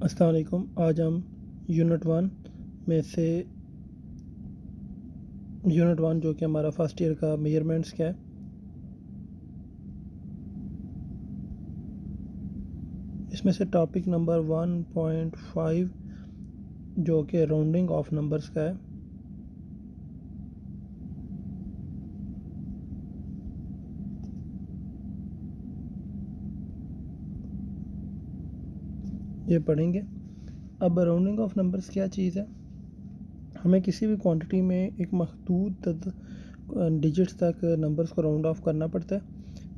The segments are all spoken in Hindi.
अस्सलाम वालेकुम। आज हम यूनिट वन में से यूनिट वन जो कि हमारा फर्स्ट ईयर का मेजरमेंट्स का है, इसमें से टॉपिक नंबर 1.5 जो कि राउंडिंग ऑफ नंबर्स का है, ये पढ़ेंगे। अब राउंडिंग ऑफ नंबर्स क्या चीज़ है? हमें किसी भी क्वांटिटी में एक महदूद डिजिट्स तक नंबर्स को राउंड ऑफ करना पड़ता है।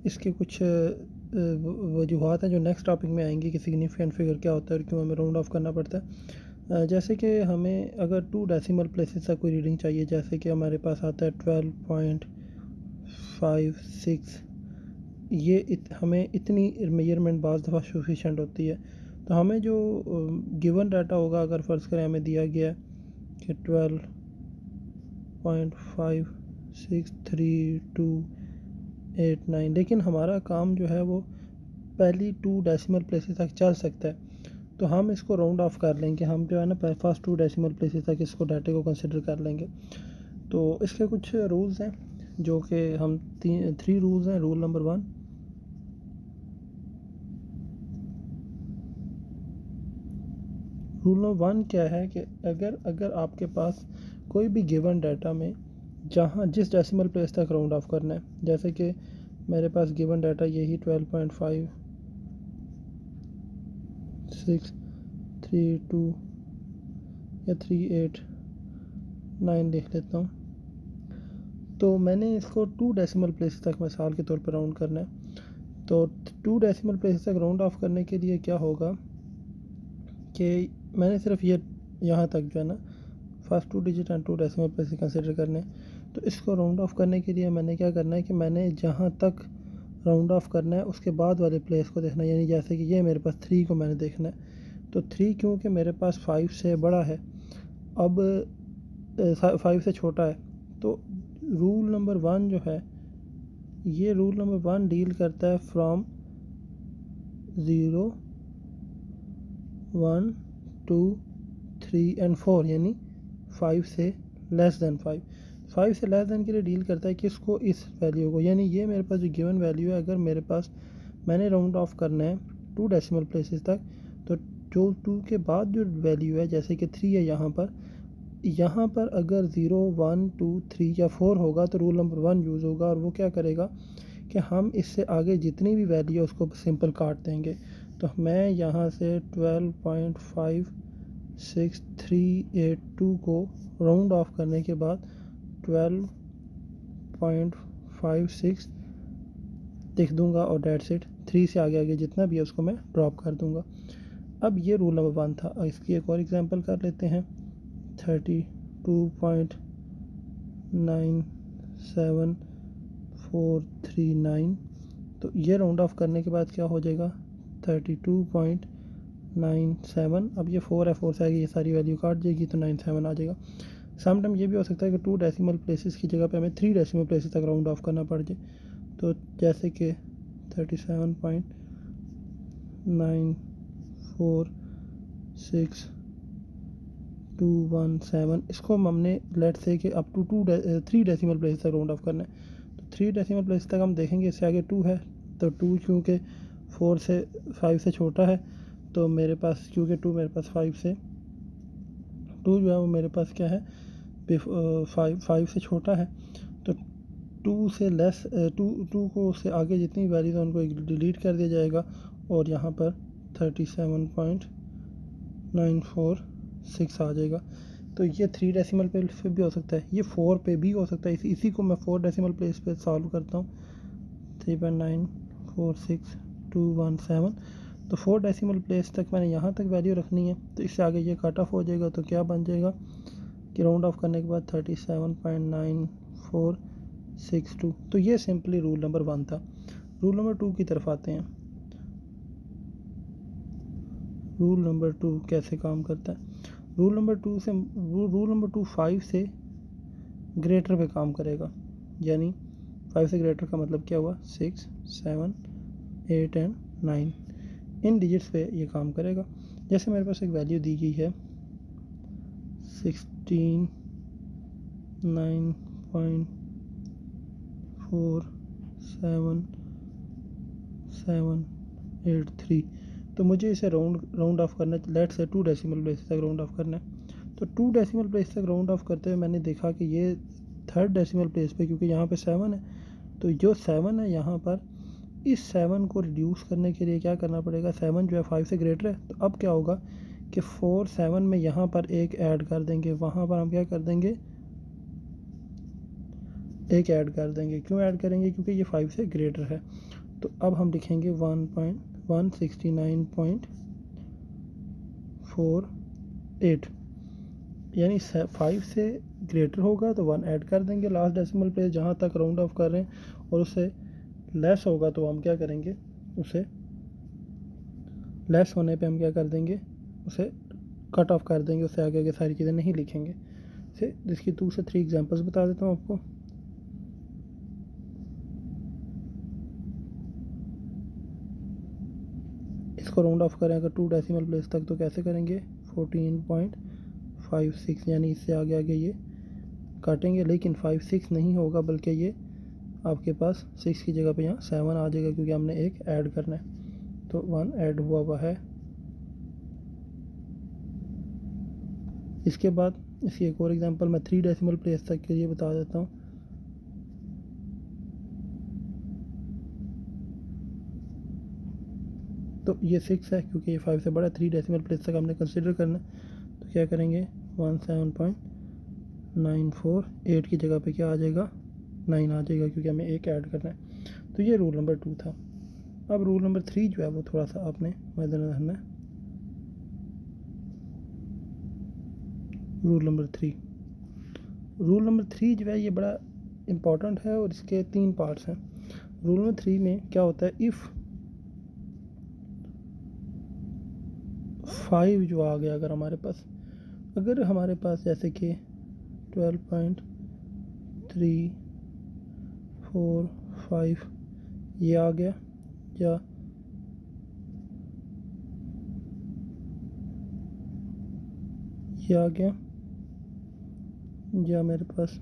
इसके कुछ वजूहात हैं जो नेक्स्ट टॉपिक में आएंगी कि सिग्निफिकेंट फिगर क्या होता है और क्यों हमें राउंड ऑफ करना पड़ता है। जैसे कि हमें अगर 2 डेसिमल प्लेसेस तक कोई रीडिंग चाहिए, जैसे कि हमारे पास आता है 12.56, ये हमें इतनी मेजरमेंट बाज़ दफ़ा सफिशेंट होती है। तो हमें जो गिवन डाटा होगा, अगर फ़र्ज़ करें हमें दिया गया है कि 12.563289, लेकिन हमारा काम जो है वो पहली 2 डेसिमल प्लेसेस तक चल सकता है, तो हम इसको राउंड ऑफ कर लेंगे। हम जो है ना फर्स्ट 2 डेसिमल प्लेसेस तक इसको डाटे को कंसिडर कर लेंगे। तो इसके कुछ रूल्स हैं जो कि हम 3 रूल्स हैं। रूल नंबर 1, रूल नंबर 1 क्या है कि अगर आपके पास कोई भी गिवन डाटा में जहाँ जिस डेसिमल प्लेस तक राउंड ऑफ करना है, जैसे कि मेरे पास गिवन डाटा यही 12.5632 या 389 लिख लेता हूँ। तो मैंने इसको 2 डेसिमल प्लेस तक मिसाल के तौर पर राउंड करना है। तो 2 डेसिमल प्लेस तक राउंड ऑफ करने के लिए क्या होगा कि मैंने सिर्फ ये यहाँ तक जो है ना first 2 digit and 2 decimal place consider करने। तो इसको राउंड ऑफ करने के लिए मैंने क्या करना है कि मैंने जहाँ तक राउंड ऑफ करना है उसके बाद वाले प्लेस को देखना है। यानी जैसे कि ये मेरे पास 3 को मैंने देखना है, तो 3 क्योंकि मेरे पास 5 से बड़ा है, अब 5 से छोटा है, तो रूल नंबर 1 जो है, ये रूल नंबर 1 डील करता है फ्रॉम 0, 1, 2, 3 एंड 4, यानी 5 से लेस दैन 5 से लेस दैन के लिए डील करता है किसको? इस वैल्यू को। यानी ये मेरे पास जो गिवन वैल्यू है, अगर मेरे पास मैंने राउंड ऑफ करना है 2 डेसिमल प्लेसेस तक, तो जो 2 के बाद जो वैल्यू है, जैसे कि 3 है यहाँ पर अगर 0, 1, 2, 3 या 4 होगा तो रूल नंबर 1 यूज़ होगा, और वो क्या करेगा कि हम इससे आगे जितनी भी वैल्यू है उसको सिंपल काट देंगे। तो मैं यहाँ से 12.5382 को राउंड ऑफ करने के बाद 12.56 लिख दूंगा और डेट्स इट। 3 से आगे जितना भी है उसको मैं ड्रॉप कर दूंगा। अब ये रूल नंबर 1 था। इसकी एक और एग्जांपल कर लेते हैं। 32.97439, तो ये राउंड ऑफ करने के बाद क्या हो जाएगा? 32.97। अब ये 4 है, 4 से आगे ये सारी वैल्यू काट जाएगी तो 97 आ जाएगा। सम टाइम ये भी हो सकता है कि 2 डेसिमल प्लेसेस की जगह पे हमें 3 डेसिमल प्लेसेस तक राउंड ऑफ करना पड़ जाए। तो जैसे कि 37.94617, इसको हमने लेट से कि अप टू 3 डेसिमल प्लेस तक राउंड ऑफ करना है। तो 3 डेसिमल प्लेस तक हम देखेंगे, इससे आगे 2 है, तो 2 क्योंकि 5 से छोटा है, तो मेरे पास क्योंकि 2 मेरे पास 5 से 2 जो है वो मेरे पास क्या है, 5 से छोटा है, तो 2 से लेस 2 को से आगे जितनी वैल्यूज है उनको डिलीट कर दिया जाएगा, और यहाँ पर 37.946 आ जाएगा। तो ये 3 डेसिमल प्लेस पे भी हो सकता है, ये 4 पे भी हो सकता है। इसी को मैं 4 डेसिमल प्लेस पे सॉल्व करता हूँ। 3.946217, तो 4 डेसिमल प्लेस तक मैंने यहाँ तक वैल्यू रखनी है। तो इससे आगे ये कट ऑफ हो जाएगा, तो क्या बन जाएगा कि राउंड ऑफ करने के बाद 37.9462। तो ये सिंपली रूल नंबर 1 था। रूल नंबर 2 की तरफ आते हैं। रूल नंबर 2 कैसे काम करता है? रूल नंबर 2 5 से ग्रेटर पे काम करेगा। यानी 5 से ग्रेटर का मतलब क्या हुआ? 6, 7, 8 एंड 9। इन डिजिट्स पे ये काम करेगा। जैसे मेरे पास एक वैल्यू दी गई है 16,9.47,783, तो मुझे इसे राउंड ऑफ करना है। लेट्स से 2 डेसिमल प्लेस तक राउंड ऑफ करना है। तो 2 डेसिमल प्लेस तक राउंड ऑफ करते हुए मैंने देखा कि ये 3rd डेसिमल प्लेस पे, क्योंकि यहाँ पे 7 है, तो जो 7 है यहाँ पर, इस 7 को रिड्यूस करने के लिए क्या करना पड़ेगा, 7 जो है 5 से ग्रेटर है। तो अब क्या होगा कि 4 7 में यहाँ पर एक ऐड कर देंगे, वहाँ पर हम क्या कर देंगे, एक ऐड कर देंगे। क्यों ऐड करेंगे, क्योंकि ये 5 से ग्रेटर है। तो अब हम लिखेंगे 1.169.48, यानी 5 से ग्रेटर होगा तो 1 ऐड कर देंगे लास्ट डेसिमल प्लेस जहाँ तक राउंड ऑफ कर रहे हैं, और उससे लेस होगा तो हम क्या करेंगे, उसे लेस होने पे हम क्या कर देंगे, उसे कट ऑफ कर देंगे, उससे आगे आगे सारी चीज़ें नहीं लिखेंगे। से इसकी 2 से 3 एग्जांपल्स बता देता हूँ आपको। इसको राउंड ऑफ करें अगर 2 डेसिमल प्लेस तक तो कैसे करेंगे, 14.56, यानी इससे आगे आगे ये काटेंगे, लेकिन 5 6 नहीं होगा, बल्कि ये आपके पास 6 की जगह पे यहाँ 7 आ जाएगा, क्योंकि हमने एक ऐड करना है। तो 1 ऐड हुआ है। इसके बाद इसकी एक और एग्जांपल मैं 3 डेसिमल प्लेस तक के लिए बता देता हूँ। तो ये 6 है, क्योंकि ये 5 से बड़ा, 3 डेसिमल प्लेस तक हमने कंसिडर करना है। तो क्या करेंगे, 17.94, 8 की जगह पे क्या आ जाएगा, 9 आ जाएगा, क्योंकि हमें एक ऐड करना है। तो ये रूल नंबर 2 था। अब रूल नंबर 3 जो है वो थोड़ा सा आपने मद्देनजर रखना है। रूल नंबर 3 जो है ये बड़ा इम्पॉर्टेंट है, और इसके 3 पार्ट्स हैं। रूल नंबर 3 में क्या होता है, इफ़ 5 जो आ गया, अगर हमारे पास जैसे कि 12.345 ये आ गया, या ये आ गया, या मेरे पास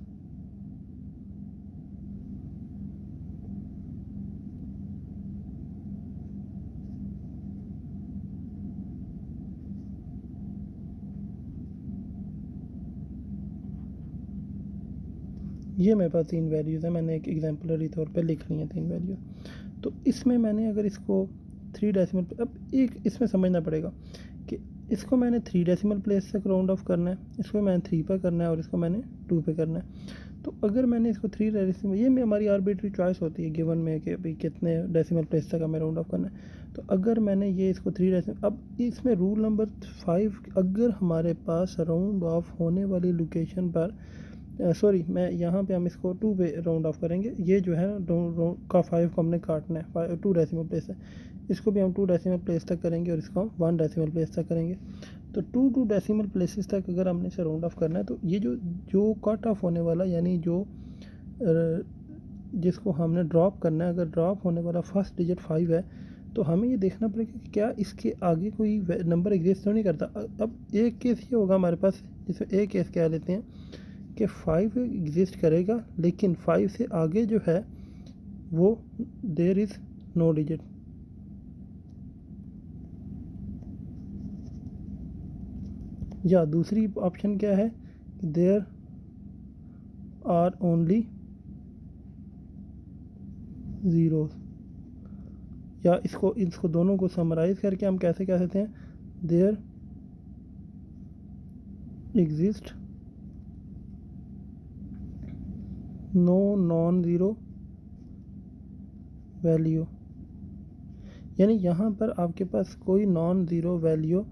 ये मेरे पास 3 वैल्यूज़ हैं, मैंने एक एग्जाम्पलरी तौर पे लिख ली हैं 3 वैल्यू। तो इसमें मैंने अगर इसको 3 डेसिमल, अब एक इसमें समझना पड़ेगा कि इसको मैंने 3 डेसिमल प्लेस तक राउंड ऑफ करना है, इसको मैंने 3 पे करना है, और इसको मैंने 2 पे करना है। तो अगर मैंने इसको 3 डेसिमल, ये में हमारी आर्बिट्री चॉइस होती है गिवन में कि भाई कितने डेसिमल प्लेस तक हमें राउंड ऑफ करना है। तो अगर मैंने ये इसको 3 डेसिमल, अब इसमें रूल नंबर 5, अगर हमारे पास राउंड ऑफ होने वाली लोकेशन पर सॉरी, मैं यहाँ पे हम इसको 2 पे राउंड ऑफ करेंगे। ये जो है का 5 को हमने काटना है, 2 डेसिमल प्लेस है, इसको भी हम 2 डेसिमल प्लेस तक करेंगे, और इसको हम 1 डेसिमल प्लेस तक करेंगे। तो 2 डेसिमल प्लेसेस तक अगर हमने इसे राउंड ऑफ करना है, तो ये जो कट ऑफ होने वाला, यानी जो जिसको हमने ड्रॉप करना है, अगर ड्रॉप होने वाला फर्स्ट डिजिट 5 है, तो हमें ये देखना पड़ेगा कि क्या इसके आगे कोई नंबर एग्जिस्ट तो नहीं करता। अब एक केस ये होगा हमारे पास, जिसमें एक केस कह लेते हैं कि 5 एग्जिस्ट करेगा, लेकिन 5 से आगे जो है वो देयर इज़ नो डिजिट। या दूसरी ऑप्शन क्या है, देयर आर ओनली ज़ीरोस, या इसको दोनों को समराइज़ करके हम कैसे कह सकते हैं, there exist no non zero value, यानी यहाँ पर आपके पास कोई नॉन ज़ीरो वैल्यू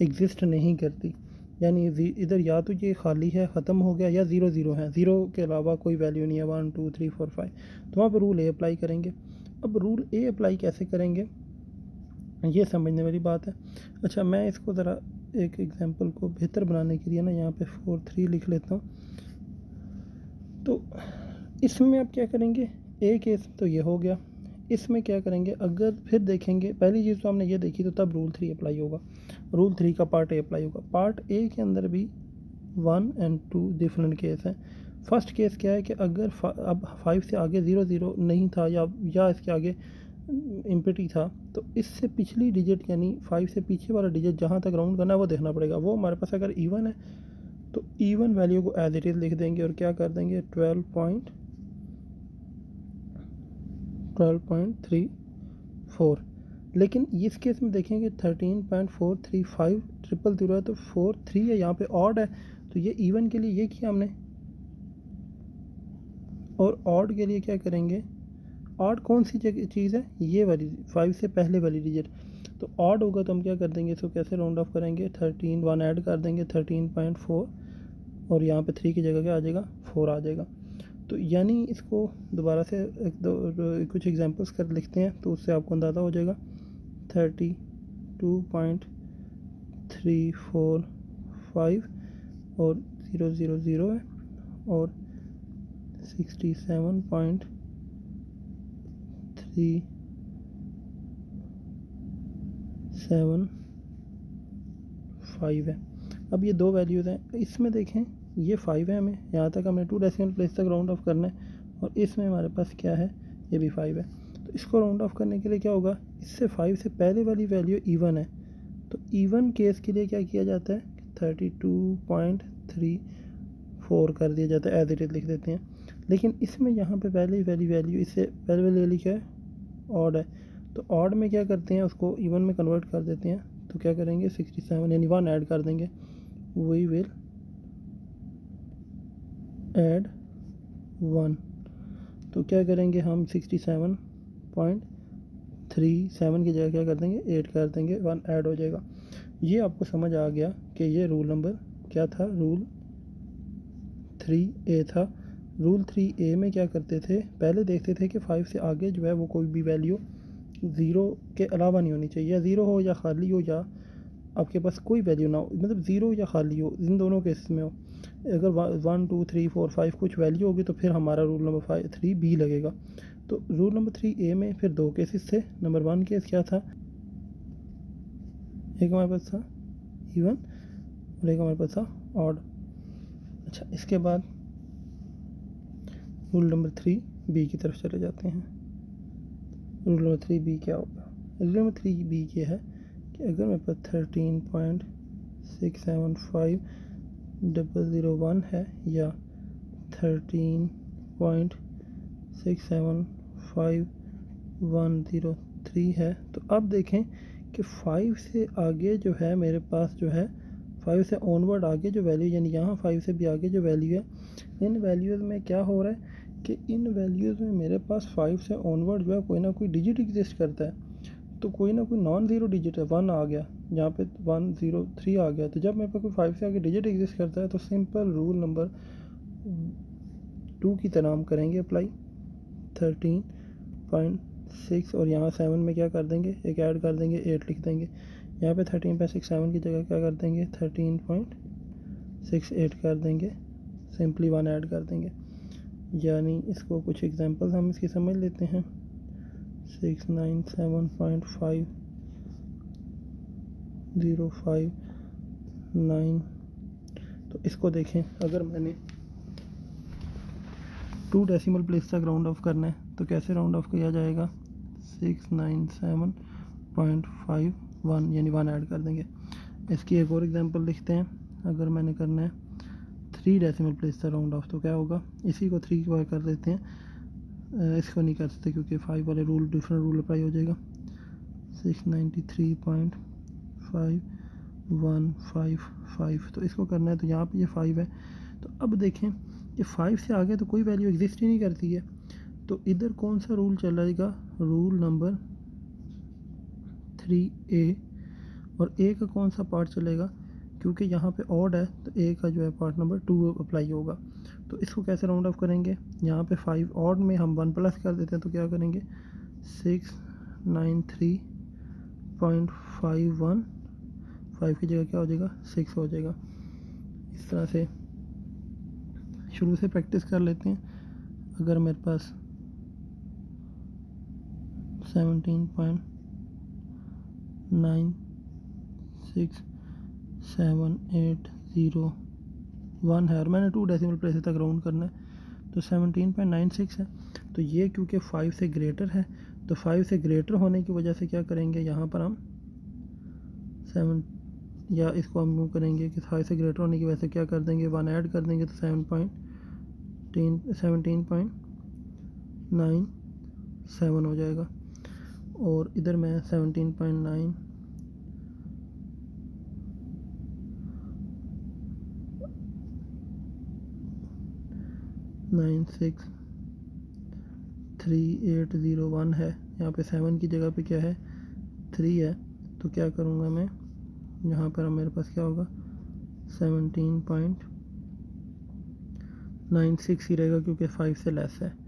एग्जिस्ट नहीं करती। यानी इधर या तो ये खाली है, ख़त्म हो गया, या 0 0 है, 0 के अलावा कोई वैल्यू नहीं है, 1 2 3 4 5। तो वहाँ पर रूल ए अप्लाई करेंगे। अब रूल ए अप्लाई कैसे करेंगे, ये समझने वाली बात है। अच्छा, मैं इसको ज़रा एक एग्जांपल को बेहतर बनाने के लिए ना यहाँ पे 4 3 लिख लेता हूँ। तो इसमें आप क्या करेंगे, ए केस तो ये हो गया, इसमें क्या करेंगे, अगर फिर देखेंगे, पहली चीज़ तो हमने ये देखी, तो तब रूल 3 अप्लाई होगा। रूल 3 का पार्ट ए अप्लाई होगा। पार्ट ए के अंदर भी 1 एंड 2 डिफरेंट केस हैं। फर्स्ट केस क्या है कि अगर अब 5 से आगे 0 0 नहीं था या इसके आगे इम्पिटी था, तो इससे पिछली डिजिट यानी 5 से पीछे वाला डिजिट जहाँ तक राउंड करना है वो देखना पड़ेगा। वो हमारे पास अगर इवन है तो इवन वैल्यू को एज इट इज़ लिख देंगे और क्या कर देंगे 12.34। लेकिन इस केस में देखेंगे 13.435 ट्रिपल ज़ीरो है, तो 43 है, यहाँ पे ऑड है, तो ये इवन के लिए ये किया हमने, और ऑड के लिए क्या करेंगे, ऑड कौन सी चीज़ है, ये वाली 5 से पहले वाली डिजिट। तो ऑड होगा तो हम क्या कर देंगे, इसको कैसे राउंड ऑफ करेंगे, 1 ऐड कर देंगे 13.4, और यहाँ पे 3 की जगह क्या आ जाएगा 4 आ जाएगा। तो यानी इसको दोबारा से एक दो कुछ एग्जांपल्स कर लिखते हैं तो उससे आपको अंदाज़ा हो जाएगा। 32.345 और 000 है, और 67.375 है। अब ये दो वैल्यूज़ हैं, इसमें देखें ये 5 है, हमें यहाँ तक हमें 2 डेसिमल प्लेस तक राउंड ऑफ करना है, और इसमें हमारे पास क्या है, ये भी 5 है। तो इसको राउंड ऑफ करने के लिए क्या होगा, इससे 5 से पहले वाली वैल्यू इवन है, तो इवन केस के लिए क्या किया जाता है, 32.34 कर दिया जाता है, एज इट इज़ लिख देते हैं। लेकिन इसमें यहाँ पे पहले वाली वैल्यू इससे पहले वाली वैल्यू क्या है, ऑड है, तो ऑड में क्या करते हैं, उसको इवन में कन्वर्ट कर देते हैं। तो क्या करेंगे 67 यानी 1 ऐड कर देंगे, वी विल ऐड 1। तो क्या करेंगे हम 67.37 की जगह क्या कर देंगे 8 कर देंगे, 1 ऐड हो जाएगा। ये आपको समझ आ गया कि ये रूल नंबर क्या था, रूल 3A था। रूल 3A में क्या करते थे, पहले देखते थे कि 5 से आगे जो है वो कोई भी वैल्यू 0 के अलावा नहीं होनी चाहिए, या 0 हो या खाली हो, या आपके पास कोई वैल्यू ना हो, मतलब 0 या खाली हो, इन दोनों केस में हो। अगर 1 2 3 4 5 कुछ वैल्यू होगी तो फिर हमारा रूल नंबर 3B लगेगा। तो रूल नंबर 3A में फिर दो केसेस थे। नंबर 1 केस क्या था, एक हमारे पास था इवन और एक हमारे पास था ऑड। अच्छा, इसके बाद रूल नंबर 3B की तरफ चले जाते हैं। रूल नंबर 3B क्या होगा, रूल नंबर 3B ये है कि अगर मेरे पास 13.675001 है या 13.675103 है, तो अब देखें कि 5 से आगे जो है मेरे पास जो है 5 से ऑनवर्ड आगे जो वैल्यू, यानी यहाँ 5 से भी आगे जो वैल्यू है, इन वैल्यूज़ में क्या हो रहा है कि इन वैल्यूज़ में मेरे पास 5 से ऑनवर्ड जो है कोई ना कोई डिजिट एग्जिस्ट करता है। तो कोई ना कोई नॉन ज़ीरो डिजिट है, 1 आ गया, यहाँ पे 103 आ गया। तो जब मेरे पास कोई 5 से आगे डिजिट एग्जिस्ट करता है तो सिंपल रूल नंबर 2 की तरह हम करेंगे अप्लाई। 13.6 और यहाँ 7 में क्या कर देंगे, एक ऐड कर देंगे, 8 लिख देंगे। यहाँ पे 13.67 की जगह क्या कर देंगे 13.68 कर देंगे, सिंपली 1 ऐड कर देंगे। यानी इसको कुछ एग्जांपल्स हम इसकी समझ लेते हैं। 697.505.9। तो इसको देखें, अगर मैंने 2 डेसिमल प्लेस तक राउंड ऑफ करना है तो कैसे राउंड ऑफ किया जाएगा, 697.51 यानी 1 ऐड कर देंगे। इसकी एक और एग्जांपल लिखते हैं, अगर मैंने करना है 3 डेसिमल प्लेस तक राउंड ऑफ तो क्या होगा, इसी को 3 बार कर देते हैं, इसको नहीं कर सकते क्योंकि 5 वाले रूल डिफरेंट रूल अप्लाई हो जाएगा। 693.5155, तो इसको करना है, तो यहाँ पे ये 5 है। तो अब देखें कि 5 से आगे तो कोई वैल्यू एग्जिस्ट ही नहीं करती है, तो इधर कौन सा रूल चलेगा, रूल नंबर 3A। और ए का कौन सा पार्ट चलेगा, क्योंकि यहाँ पे ऑड है तो ए का जो है पार्ट नंबर 2 अप्लाई होगा। तो इसको कैसे राउंड ऑफ करेंगे, यहाँ पे 5 ऑड में हम 1 प्लस कर देते हैं, तो क्या करेंगे 693.51, 5 की जगह क्या हो जाएगा 6 हो जाएगा। इस तरह से शुरू से प्रैक्टिस कर लेते हैं। अगर मेरे पास 17.96781 है और मैंने 2 डेसिमल प्लेसेस तक राउंड करना है, तो 17.96 है। तो ये क्योंकि 5 से ग्रेटर है, तो 5 से ग्रेटर होने की वजह से क्या करेंगे, यहाँ पर हम 7 या इसको हम यूँ करेंगे कि 5 से ग्रेटर होने की वजह से क्या कर देंगे, 1 ऐड कर देंगे, तो 17.97 हो जाएगा। और इधर मैं 17.963.801 है, यहाँ पे 7 की जगह पे क्या है, 3 है। तो क्या करूँगा मैं, यहाँ पर मेरे पास क्या होगा, 17.96 ही रहेगा क्योंकि 5 से लेस है।